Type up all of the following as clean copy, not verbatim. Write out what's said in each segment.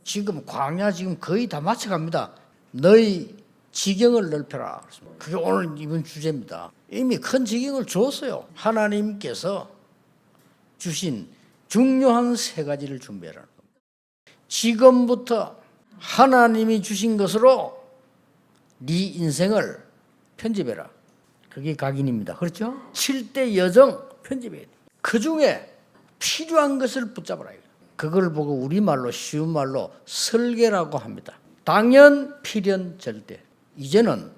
지금 광야 지금 거의 다 마쳐갑니다. 너희 지경을 넓혀라. 그게 오늘 이번 주제입니다. 이미 큰 지경을 줬어요. 하나님께서 주신 중요한 세 가지를 준비하라는 겁니다. 지금부터 하나님이 주신 것으로 네 인생을 편집해라. 그게 각인입니다. 그렇죠? 7대 여정 편집해야 돼. 그 중에 필요한 것을 붙잡아라. 그걸 보고 우리말로 쉬운 말로 설계라고 합니다. 당연, 필연, 절대. 이제는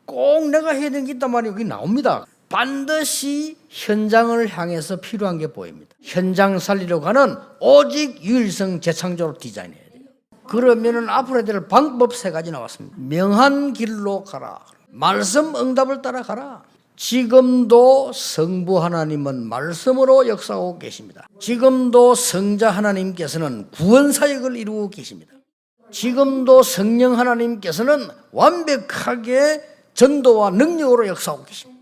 꼭 내가 해야 되는 게 있단 말이에요. 여기 나옵니다. 반드시 현장을 향해서 필요한 게 보입니다. 현장 살리려고 하는 오직 유일성 재창조로 디자인해야 돼요. 그러면은 앞으로 해야 될 방법 세 가지 나왔습니다. 명한 길로 가라. 말씀 응답을 따라가라. 지금도 성부 하나님은 말씀으로 역사하고 계십니다. 지금도 성자 하나님께서는 구원 사역을 이루고 계십니다. 지금도 성령 하나님께서는 완벽하게 전도와 능력으로 역사하고 계십니다.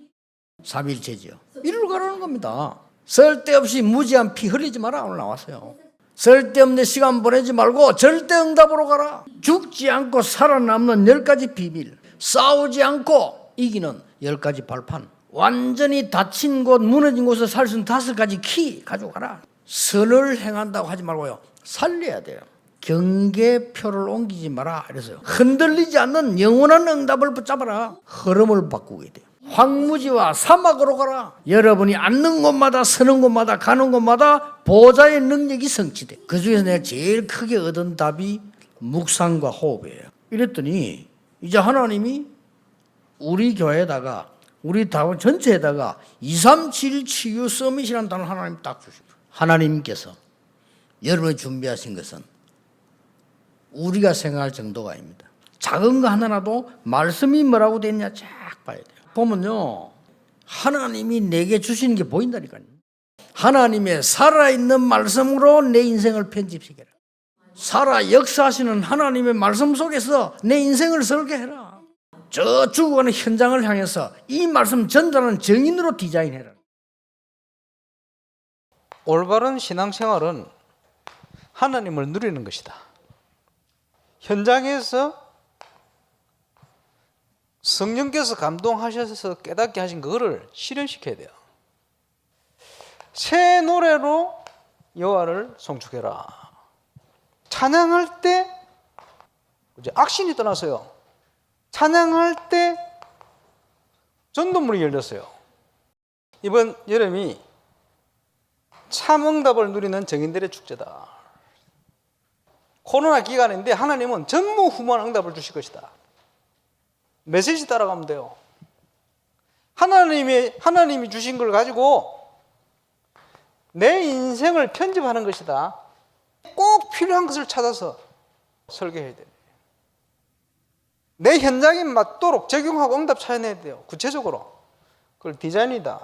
삼위일체지요. 이리로 가라는 겁니다. 쓸데없이 무지한 피 흘리지 마라. 오늘 나왔어요. 쓸데없는 시간 보내지 말고 절대 응답으로 가라. 죽지 않고 살아남는 10가지 비밀, 싸우지 않고 이기는 10가지 발판, 완전히 다친 곳, 무너진 곳에서 살 수 있는 5가지 키 가져가라. 선을 행한다고 하지 말고요, 살려야 돼요. 경계표를 옮기지 마라. 그래서요, 흔들리지 않는 영원한 응답을 붙잡아라. 흐름을 바꾸게 돼요. 황무지와 사막으로 가라. 여러분이 앉는 곳마다 서는 곳마다 가는 곳마다 보좌의 능력이 성취돼. 그 중에서 내가 제일 크게 얻은 답이 묵상과 호흡이에요. 이랬더니 이제 하나님이 우리 교회에다가 우리 다원 전체에다가 237 치유 서밋이라는 단어 하나님 딱 주십니다. 하나님께서 여러분이 준비하신 것은 우리가 생각할 정도가 아닙니다. 작은 거 하나라도 말씀이 뭐라고 되어 있냐 쫙 봐야 돼요. 보면요, 하나님이 내게 주시는 게 보인다니까요. 하나님의 살아있는 말씀으로 내 인생을 편집시켜라. 살아 역사하시는 하나님의 말씀 속에서 내 인생을 설계해라. 저 죽어가는 현장을 향해서 이 말씀 전달하는 정인으로 디자인해라. 올바른 신앙생활은 하나님을 누리는 것이다. 현장에서 성령께서 감동하셔서 깨닫게 하신 그거를 실현시켜야 돼요. 새 노래로 여호와를 송축해라. 찬양할 때 이제 악신이 떠났어요. 찬양할 때 전도문이 열렸어요. 이번 여름이 참응답을 누리는 정인들의 축제다. 코로나 기간인데 하나님은 전무후무한 응답을 주실 것이다. 메시지 따라가면 돼요. 하나님이 주신 걸 가지고 내 인생을 편집하는 것이다. 꼭 필요한 것을 찾아서 설계해야 돼요. 내 현장에 맞도록 적용하고 응답 찾아내야 돼요. 구체적으로. 그걸 디자인이다.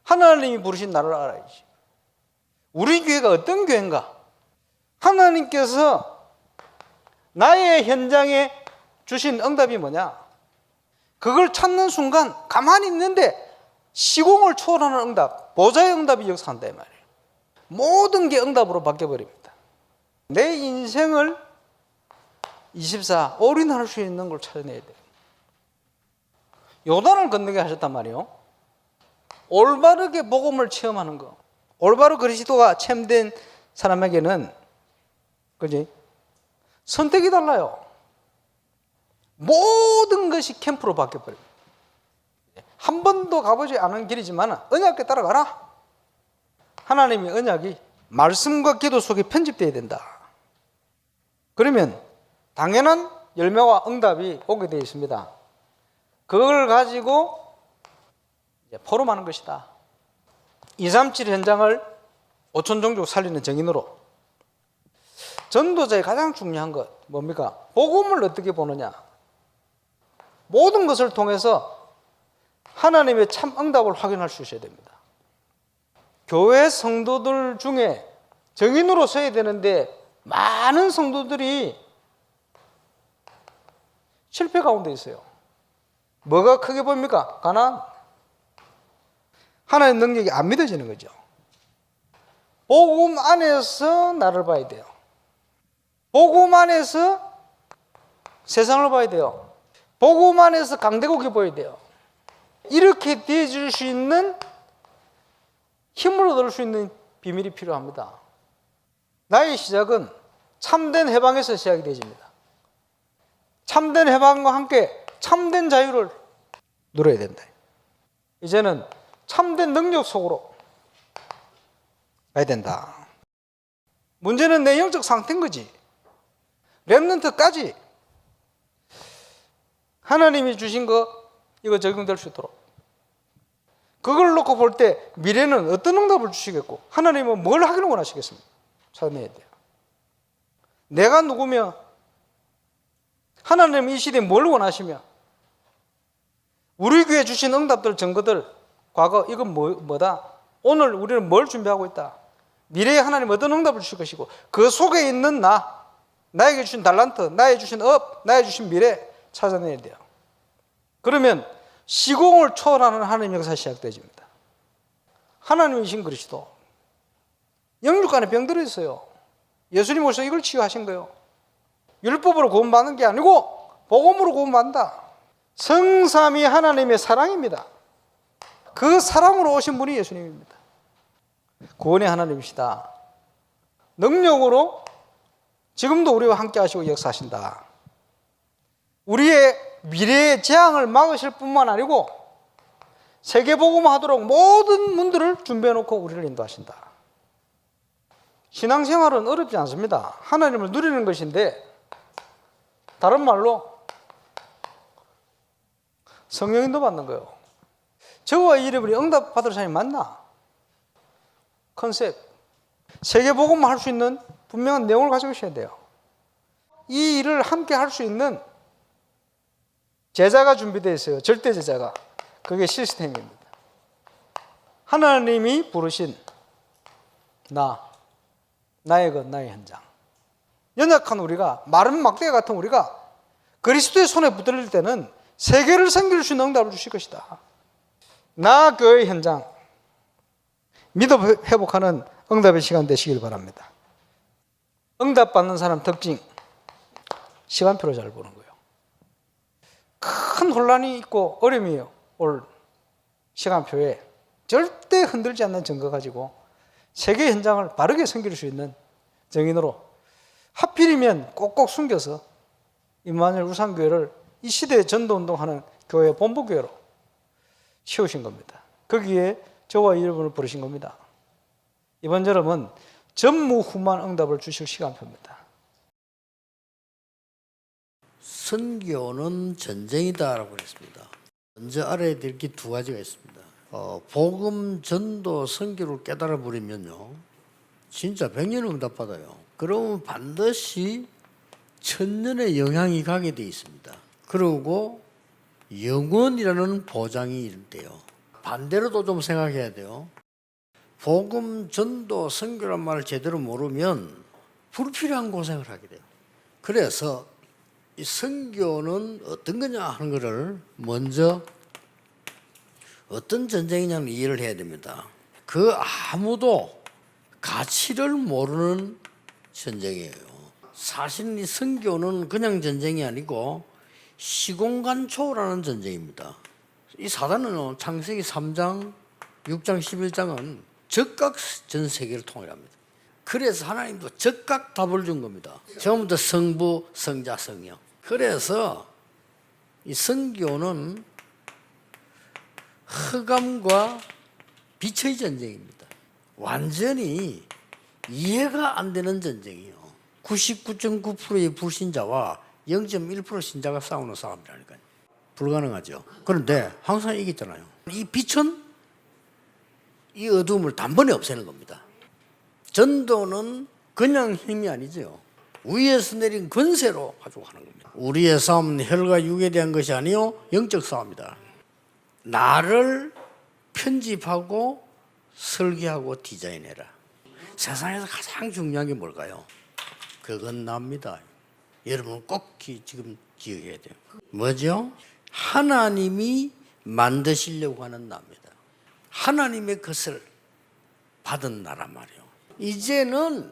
하나님이 부르신 나를 알아야지. 우리 교회가 어떤 교회인가? 하나님께서 나의 현장에 주신 응답이 뭐냐? 그걸 찾는 순간 가만히 있는데 시공을 초월하는 응답, 보좌의 응답이 역사한다 이 말이에요. 모든 게 응답으로 바뀌어버립니다. 내 인생을 24 올인할 수 있는 걸 찾아내야 돼요. 요단을 건너게 하셨단 말이에요. 올바르게 복음을 체험하는 거. 올바로 그리스도가 체험된 사람에게는 그지? 선택이 달라요. 모든 것이 캠프로 바뀌어버립니다. 한 번도 가보지 않은 길이지만 언약에 따라가라. 하나님의 언약이 말씀과 기도 속에 편집되어야 된다. 그러면 당연한 열매와 응답이 오게 되어 있습니다. 그걸 가지고 포럼하는 것이다. 237 현장을 5천 종족 살리는 정인으로. 전도자의 가장 중요한 것 뭡니까? 복음을 어떻게 보느냐. 모든 것을 통해서 하나님의 참 응답을 확인할 수 있어야 됩니다. 교회 성도들 중에 정인으로 서야 되는데 많은 성도들이 실패 가운데 있어요. 뭐가 크게 보입니까? 가난. 하나님의 능력이 안 믿어지는 거죠. 복음 안에서 나를 봐야 돼요. 복음 안에서 세상을 봐야 돼요. 복음 안에서 강대국이 보여야 돼요. 이렇게 되어줄 수 있는 힘을 얻을 수 있는 비밀이 필요합니다. 나의 시작은 참된 해방에서 시작이 되집니다. 참된 해방과 함께 참된 자유를 누려야 된다. 이제는 참된 능력 속으로 가야 된다. 문제는 내 영적 상태인 거지. 렘넌트까지 하나님이 주신 거 이거 적용될 수 있도록, 그걸 놓고 볼 때 미래는 어떤 응답을 주시겠고 하나님은 뭘 하기를 원하시겠습니까? 찾아내야 돼요. 내가 누구며, 하나님은 이 시대에 뭘 원하시며, 우리 교회 주신 응답들, 증거들, 과거 이건 뭐다? 오늘 우리는 뭘 준비하고 있다? 미래에 하나님 어떤 응답을 주실 것이고, 그 속에 있는 나에게 주신 달란트, 나에게 주신 업, 나에게 주신 미래 찾아내야 돼요. 그러면 시공을 초월하는 하나님의 역사가 시작되집니다. 하나님이신 그리스도, 영육 안에 병들어 있어요. 예수님 오셔서 이걸 치유하신 거예요. 율법으로 구원받는 게 아니고 복음으로 구원받는다. 성삼위 하나님의 사랑입니다. 그 사랑으로 오신 분이 예수님입니다. 구원의 하나님이시다. 능력으로 지금도 우리와 함께 하시고 역사하신다. 우리의 미래의 재앙을 막으실 뿐만 아니고 세계복음화하도록 모든 문들을 준비해 놓고 우리를 인도하신다. 신앙생활은 어렵지 않습니다. 하나님을 누리는 것인데, 다른 말로 성령 인도 받는 거예요. 저와 여러분이 응답 받을 사람이 맞나? 컨셉, 세계복음화 할 수 있는 분명한 내용을 가지고 있어야 돼요. 이 일을 함께 할 수 있는 제자가 준비되어 있어요. 절대 제자가. 그게 시스템입니다. 하나님이 부르신 나의 것, 나의 현장. 연약한 우리가, 마른 막대 같은 우리가 그리스도의 손에 붙들릴 때는 세계를 섬길 수 있는 응답을 주실 것이다. 나 교회 현장, 믿음 회복하는 응답의 시간 되시길 바랍니다. 응답 받는 사람 특징, 시간표를 잘 보는 거예요. 큰 혼란이 있고 어려움이 올 시간표에 절대 흔들지 않는 증거 가지고 세계 현장을 바르게 섬길 수 있는 증인으로, 하필이면 꼭꼭 숨겨서 임마누엘 우상교회를 이 시대에 전도운동하는 교회 본부교회로 세우신 겁니다. 거기에 저와 여러분을 부르신 겁니다. 이번 여름은 전무후무한 응답을 주실 시간표입니다. 선교는 전쟁이다라고 그랬습니다. 먼저 알아야 될 게 두 가지가 있습니다. 복음, 전도, 선교를 깨달아 버리면요, 진짜 100년 응답받아요. 그러면 반드시 천년의 영향이 가게 돼 있습니다. 그리고 영원이라는 보장이 돼요. 반대로도 좀 생각해야 돼요. 복음, 전도, 선교란 말을 제대로 모르면 불필요한 고생을 하게 돼요. 그래서 이 선교는 어떤 거냐 하는 것을 먼저 어떤 전쟁이냐는 이해를 해야 됩니다. 그 아무도 가치를 모르는 전쟁이에요. 사실 이 선교는 그냥 전쟁이 아니고 시공간 초월하는 전쟁입니다. 이 사단은 창세기 3장, 6장, 11장은 즉각 전 세계를 통일합니다. 그래서 하나님도 즉각 답을 준 겁니다. 처음부터 성부, 성자, 성령. 그래서 이 선교는 흑암과 빛의 전쟁입니다. 완전히 이해가 안 되는 전쟁이에요. 99.9%의 불신자와 0.1% 신자가 싸우는 싸움이라니까요. 불가능하죠. 그런데 항상 이겼잖아요. 이 빛은 이 어두움을 단번에 없애는 겁니다. 전도는 그냥 힘이 아니죠. 위에서 내린 권세로 가지고 하는 겁니다. 우리의 싸움은 혈과 육에 대한 것이 아니요 영적 싸움이다. 나를 편집하고 설계하고 디자인해라. 세상에서 가장 중요한 게 뭘까요? 그건 납니다. 여러분 꼭 지금 기억해야 돼요. 뭐죠? 하나님이 만드시려고 하는 나입니다. 하나님의 것을 받은 나란 말이에요. 이제는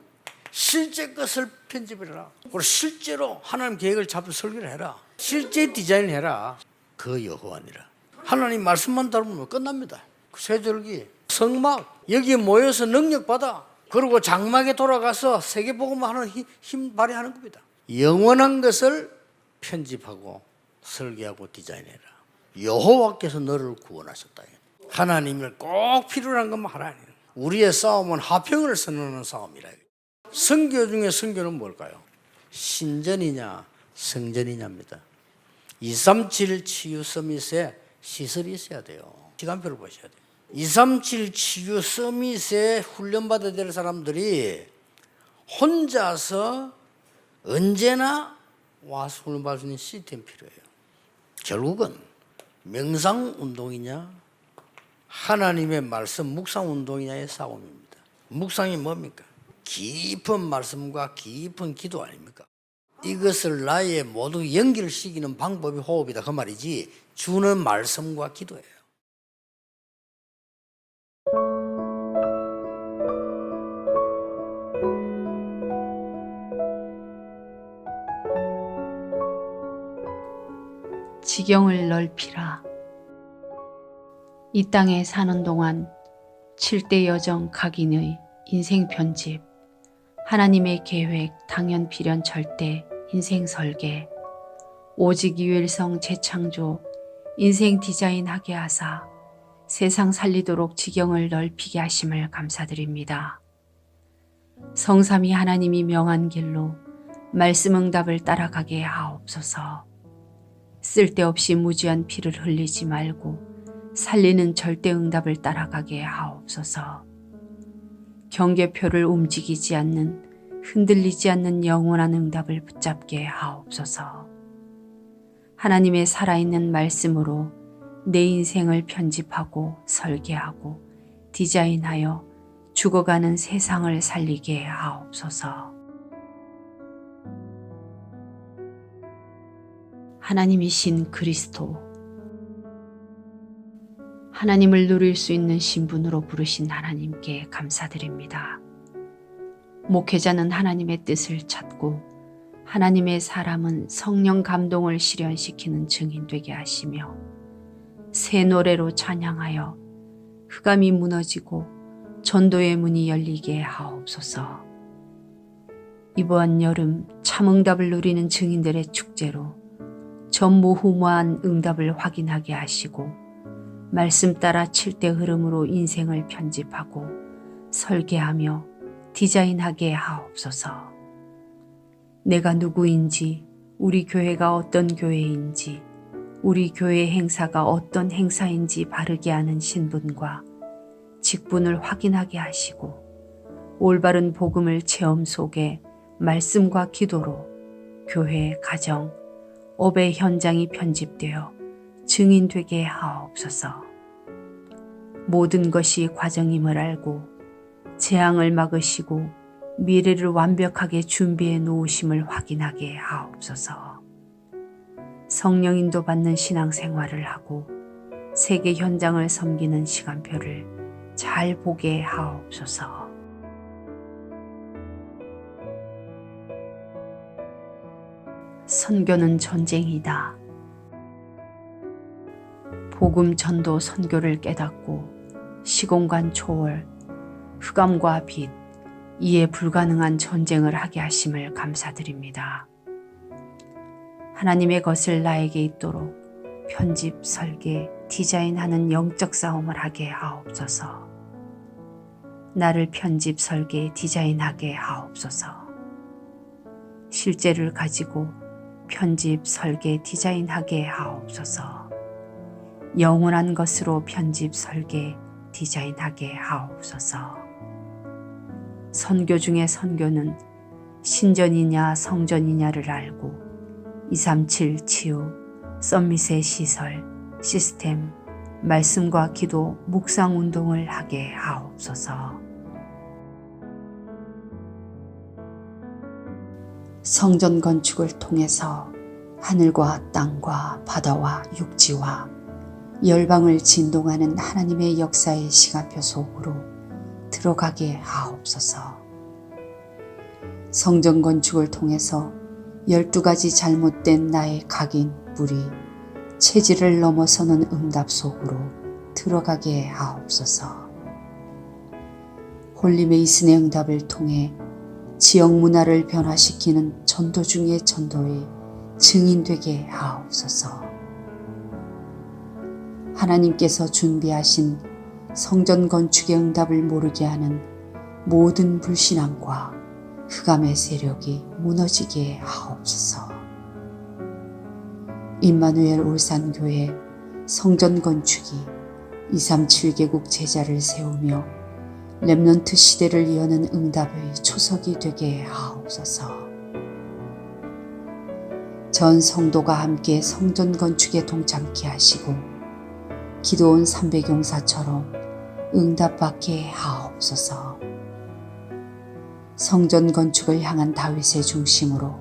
실제 것을 편집해라. 그리고 실제로 하나님 계획을 잡고 설계를 해라. 실제 디자인을 해라. 그 여호와니라. 하나님 말씀만 다루면 끝납니다. 세절기, 성막, 여기 모여서 능력받아. 그리고 장막에 돌아가서 세계복음을 하는 힘 발휘하는 겁니다. 영원한 것을 편집하고 설계하고 디자인해라. 여호와께서 너를 구원하셨다. 하나님을 꼭 필요한 것만 하라. 우리의 싸움은 화평을 선언하는 싸움이라. 선교 중에 선교는 뭘까요? 신전이냐 성전이냐입니다. 237 치유 서밋에 시설이 있어야 돼요. 시간표를 보셔야 돼요. 237 치유 서밋에 훈련받아야 될 사람들이 혼자서 언제나 와서 훈련받을 수 있는 시스템이 필요해요. 결국은 명상운동이냐 하나님의 말씀 묵상운동이냐의 싸움입니다. 묵상이 뭡니까? 깊은 말씀과 깊은 기도 아닙니까? 이것을 나의 모두 연결시키는 방법이 호흡이다 그 말이지 주는 말씀과 기도예요. 지경을 넓히라. 이 땅에 사는 동안 7대 여정 각인의 인생 편집, 하나님의 계획, 당연 필연 절대, 인생 설계, 오직 유일성 재창조, 인생 디자인하게 하사 세상 살리도록 지경을 넓히게 하심을 감사드립니다. 성삼위 하나님이 명한 길로 말씀 응답을 따라가게 하옵소서. 쓸데없이 무지한 피를 흘리지 말고 살리는 절대 응답을 따라가게 하옵소서. 경계표를 움직이지 않는 흔들리지 않는 영원한 응답을 붙잡게 하옵소서. 하나님의 살아있는 말씀으로 내 인생을 편집하고 설계하고 디자인하여 죽어가는 세상을 살리게 하옵소서. 하나님이신 그리스도, 하나님을 누릴 수 있는 신분으로 부르신 하나님께 감사드립니다. 목회자는 하나님의 뜻을 찾고 하나님의 사람은 성령 감동을 실현시키는 증인 되게 하시며 새 노래로 찬양하여 흑암이 무너지고 전도의 문이 열리게 하옵소서. 이번 여름 참응답을 누리는 증인들의 축제로 전무후무한 응답을 확인하게 하시고 말씀 따라 7대 흐름으로 인생을 편집하고 설계하며 디자인하게 하옵소서. 내가 누구인지, 우리 교회가 어떤 교회인지, 우리 교회 행사가 어떤 행사인지 바르게 아는 신분과 직분을 확인하게 하시고 올바른 복음을 체험 속에 말씀과 기도로 교회, 가정, 업의 현장이 편집되어 증인되게 하옵소서. 모든 것이 과정임을 알고 재앙을 막으시고 미래를 완벽하게 준비해 놓으심을 확인하게 하옵소서. 성령 인도받는 신앙생활을 하고 세계 현장을 섬기는 시간표를 잘 보게 하옵소서. 선교는 전쟁이다. 복음 전도 선교를 깨닫고 시공간 초월, 흑암과 빛, 이해 불가능한 전쟁을 하게 하심을 감사드립니다. 하나님의 것을 나에게 있도록 편집, 설계, 디자인하는 영적 싸움을 하게 하옵소서. 나를 편집, 설계, 디자인하게 하옵소서. 실제를 가지고 편집, 설계, 디자인하게 하옵소서. 영원한 것으로 편집, 설계, 디자인하게 하옵소서. 선교 중에 선교는 신전이냐 성전이냐를 알고 237 치유, 서밋의 시설, 시스템, 말씀과 기도, 묵상 운동을 하게 하옵소서. 성전 건축을 통해서 하늘과 땅과 바다와 육지와 열방을 진동하는 하나님의 역사의 시간표 속으로 들어가게 하옵소서. 성전 건축을 통해서 12가지 잘못된 나의 각인, 무리, 체질을 넘어서는 응답 속으로 들어가게 하옵소서. 홀리메이슨의 응답을 통해 지역 문화를 변화시키는 전도 중의 전도의 증인되게 하옵소서. 하나님께서 준비하신 성전 건축의 응답을 모르게 하는 모든 불신앙과 흑암의 세력이 무너지게 하옵소서. 임마누엘 울산교회 성전 건축이 237개국 제자를 세우며 렘넌트 시대를 여는 응답의 초석이 되게 하옵소서. 전 성도가 함께 성전 건축에 동참케 하시고 기도원 300용사처럼 응답받게 하옵소서. 성전 건축을 향한 다윗의 중심으로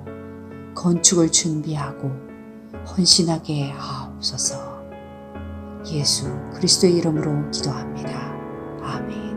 건축을 준비하고 헌신하게 하옵소서. 예수 그리스도의 이름으로 기도합니다. 아멘.